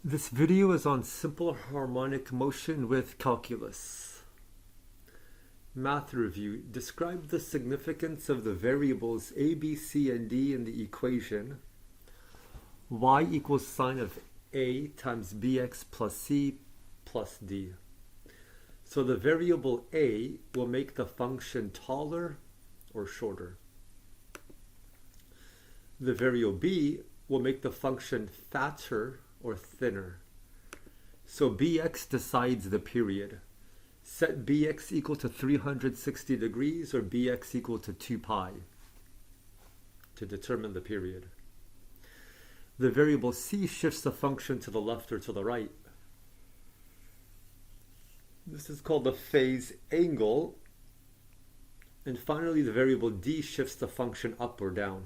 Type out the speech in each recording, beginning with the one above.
This video is on simple harmonic motion with calculus. Math review. Describe the significance of the variables a, b, c, and d in the equation y equals sine of a times bx plus c plus d. So the variable a will make the function taller or shorter. The variable b will make the function fatter or thinner. So bx decides the period. Set bx equal to 360 degrees or bx equal to 2 pi to determine the period. The variable c shifts the function to the left or to the right. This is called the phase angle. And finally, the variable d shifts the function up or down.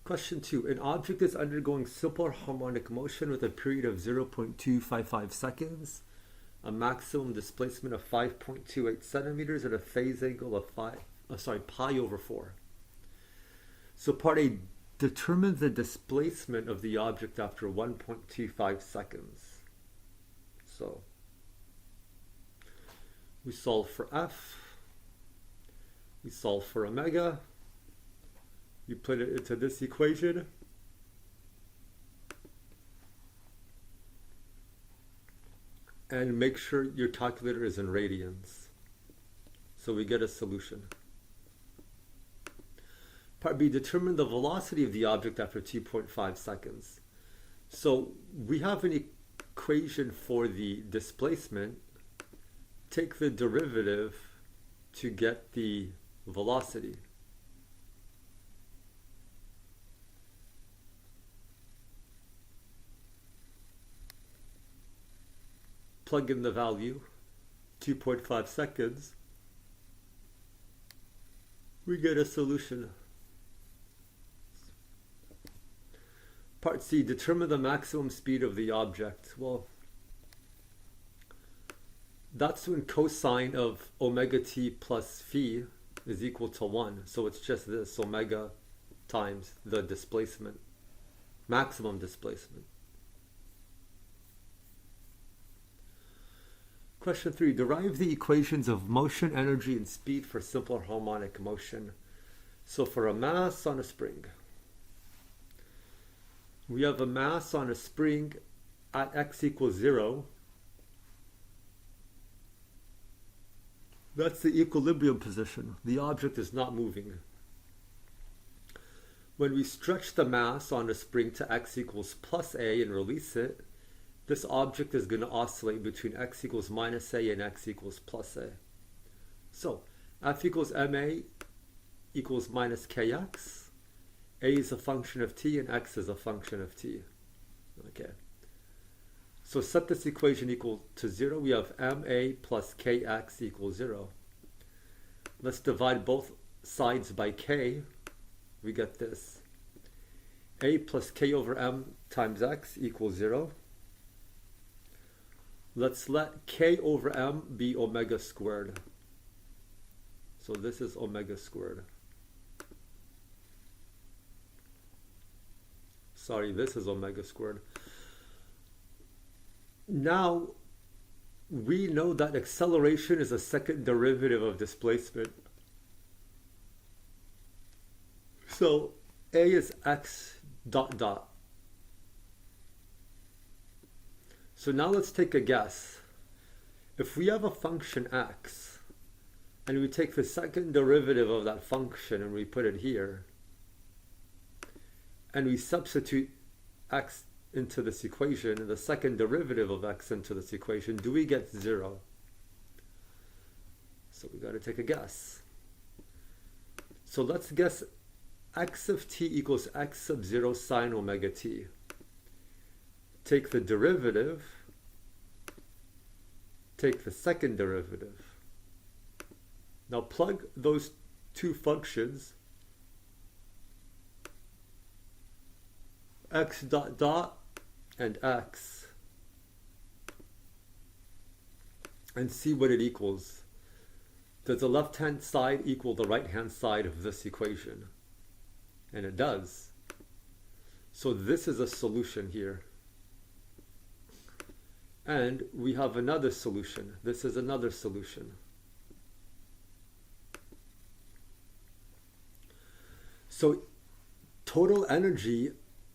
Question 2. An object is undergoing simple harmonic motion with a period of 0.255 seconds, a maximum displacement of 5.28 centimeters, and a phase angle of pi over 4. So part A, determine the displacement of the object after 1.25 seconds. So we solve for f, we solve for omega. You put it into this equation. And make sure your calculator is in radians. So we get a solution. Part B, determine the velocity of the object after 2.5 seconds. So we have an equation for the displacement. Take the derivative to get the velocity. Plug in the value, 2.5 seconds, we get a solution. Part C, determine the maximum speed of the object. Well, that's when cosine of omega t plus phi is equal to 1. So it's just this, omega times the displacement, maximum displacement. Question 3. Derive the equations of motion, energy, and speed for simple harmonic motion. So for a mass on a spring, we have a mass on a spring at x equals 0. That's the equilibrium position. The object is not moving. When we stretch the mass on a spring to x equals plus a and release it, this object is going to oscillate between x equals minus a and x equals plus a. So F equals ma equals minus kx. A is a function of t and x is a function of t. Okay. So set this equation equal to 0. We have ma plus kx equals 0. Let's divide both sides by k. We get this. A plus k over m times x equals 0. Let's let k over m be omega squared. So this is omega squared. Sorry, this is omega squared. Now, we know that acceleration is a second derivative of displacement. So a is x dot dot. So now let's take a guess. If we have a function x, and we take the second derivative of that function and we put it here, and we substitute x into this equation, and the second derivative of x into this equation, do we get 0? So we got to take a guess. So let's guess x of t equals x sub 0 sine omega t. Take the derivative, take the second derivative. Now plug those two functions, x dot dot and x, and see what it equals. Does the left-hand side equal the right-hand side of this equation? And it does. So this is a solution here. And we have another solution. This is another solution. So total energy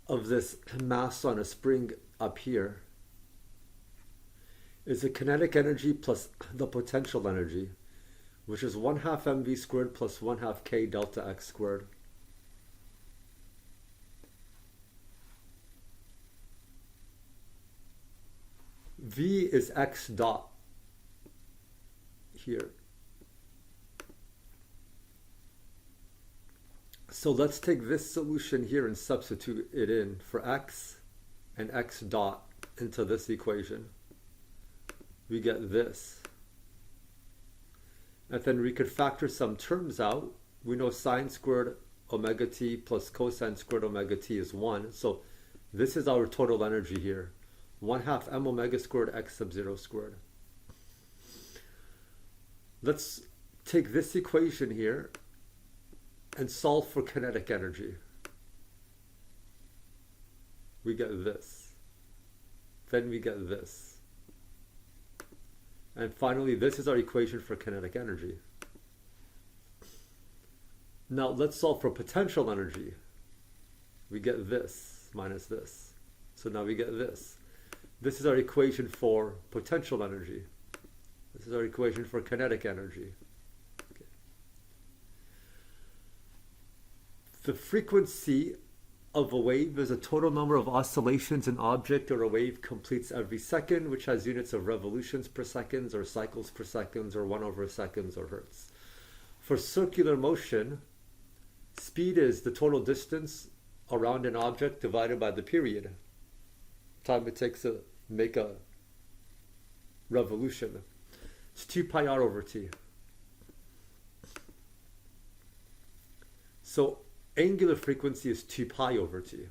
of this mass on a spring up here is the kinetic energy plus the potential energy, which is 1/2 mv squared plus 1/2 k delta x squared. V is x dot here. So let's take this solution here and substitute it in for x and x dot into this equation. We get this. And then we could factor some terms out. We know sine squared omega t plus cosine squared omega t is 1. So this is our total energy here. 1/2 m omega squared x sub 0 squared. Let's take this equation here and solve for kinetic energy. We get this. Then we get this. And finally, this is our equation for kinetic energy. Now let's solve for potential energy. We get this minus this. So now we get this. This is our equation for potential energy. This is our equation for kinetic energy. Okay. The frequency of a wave is a total number of oscillations an object or a wave completes every second, which has units of revolutions per seconds or cycles per seconds or 1/seconds or hertz. For circular motion, speed is the total distance around an object divided by the period. Time it takes to make a revolution. It's 2 pi r over t. So angular frequency is 2 pi over t.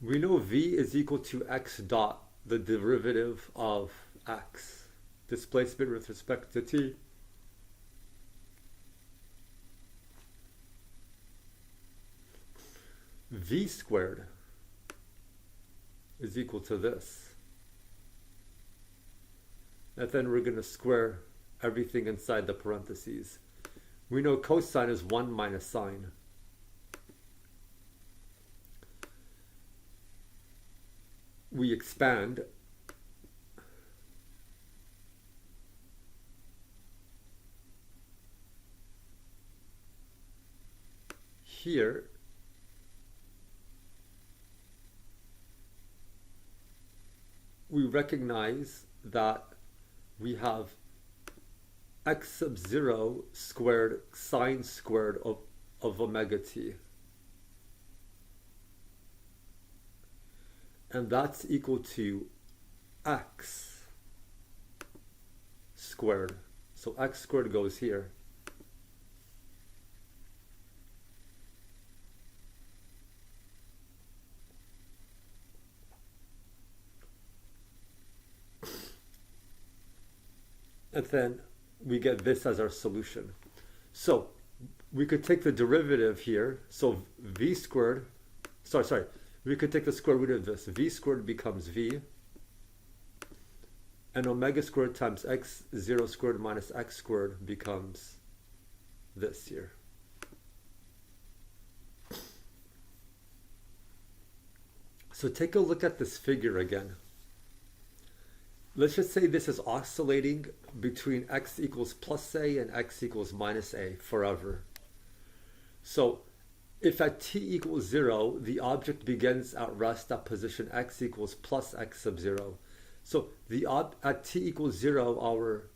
We know v is equal to x dot, the derivative of x. Displacement with respect to t. V squared is equal to this. And then we're going to square everything inside the parentheses. We know cosine is 1 minus sine. We expand. Here, we recognize that we have x sub 0 squared sine squared of omega t. And that's equal to x squared. So x squared goes here. And then we get this as our solution. So we could take the derivative here. So v squared, we could take the square root of this. V squared becomes v. And omega squared times x 0 squared minus x squared becomes this here. So take a look at this figure again. Let's just say this is oscillating between x equals plus a and x equals minus a forever. So if at t equals 0, the object begins at rest at position x equals plus x sub 0. So at t equals 0, our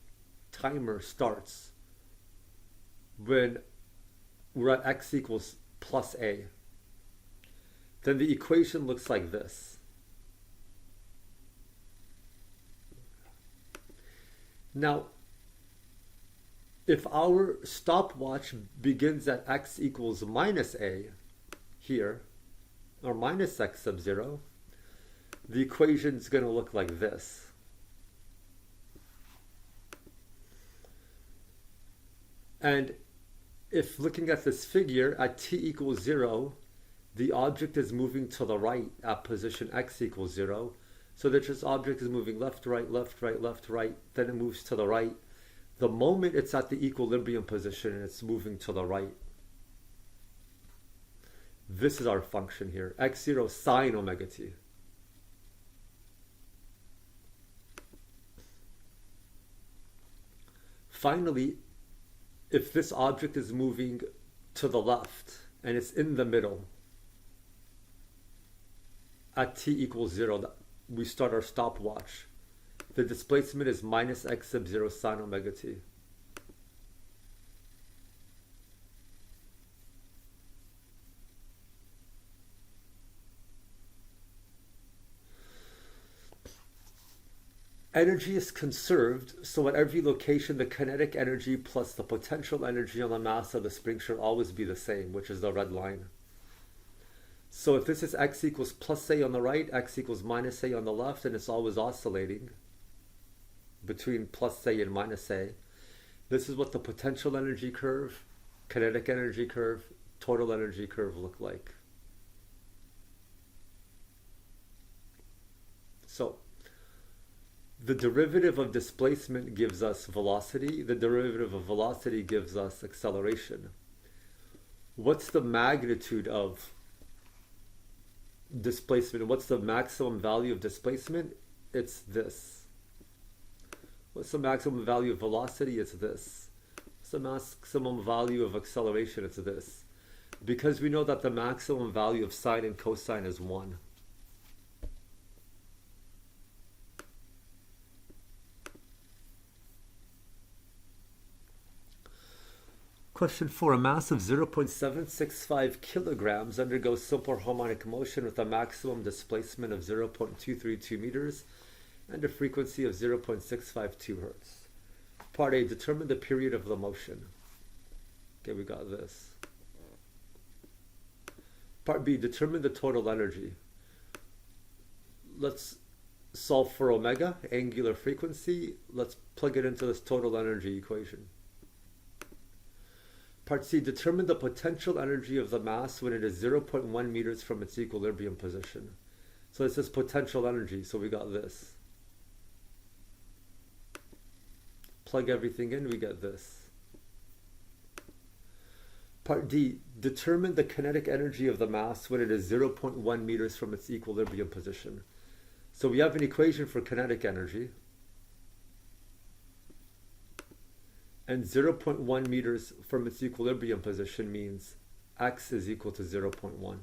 timer starts when we're at x equals plus a. Then the equation looks like this. Now, if our stopwatch begins at x equals minus a here, or minus x sub 0, the equation is going to look like this. And if looking at this figure, at t equals 0, the object is moving to the right at position x equals 0. So that this object is moving left, right, left, right, left, right, then it moves to the right. The moment it's at the equilibrium position, it's moving to the right. This is our function here, x0 sine omega t. Finally, if this object is moving to the left and it's in the middle, at t equals 0, we start our stopwatch. The displacement is minus x sub 0 sine omega t. Energy is conserved, so at every location the kinetic energy plus the potential energy on the mass of the spring should always be the same, which is the red line. So if this is x equals plus a on the right, x equals minus a on the left, and it's always oscillating between plus a and minus a, this is what the potential energy curve, kinetic energy curve, total energy curve look like. So the derivative of displacement gives us velocity. The derivative of velocity gives us acceleration. What's the magnitude of displacement? What's the maximum value of displacement? It's this. What's the maximum value of velocity? It's this. What's the maximum value of acceleration? It's this. Because we know that the maximum value of sine and cosine is 1. Question 4. A mass of 0.765 kilograms undergoes simple harmonic motion with a maximum displacement of 0.232 meters and a frequency of 0.652 hertz. Part A. Determine the period of the motion. Okay, we got this. Part B. Determine the total energy. Let's solve for omega, angular frequency. Let's plug it into this total energy equation. Part C, determine the potential energy of the mass when it is 0.1 meters from its equilibrium position. So this is potential energy, so we got this. Plug everything in, we get this. Part D, determine the kinetic energy of the mass when it is 0.1 meters from its equilibrium position. So we have an equation for kinetic energy. And 0.1 meters from its equilibrium position means x is equal to 0.1.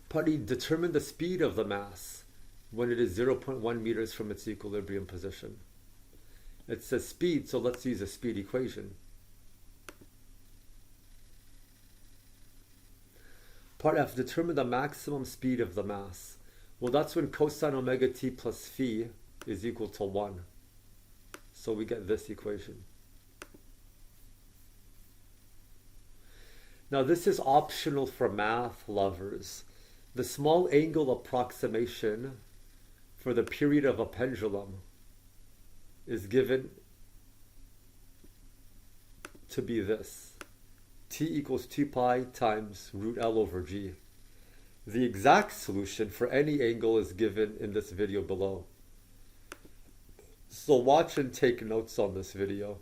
Part E, determine the speed of the mass when it is 0.1 meters from its equilibrium position. It says speed, so let's use a speed equation. Part F, determine the maximum speed of the mass. Well, that's when cosine omega t plus phi is equal to 1. So we get this equation. Now this is optional for math lovers. The small angle approximation for the period of a pendulum is given to be this. T equals 2 pi times root L over G. The exact solution for any angle is given in this video below. So watch and take notes on this video.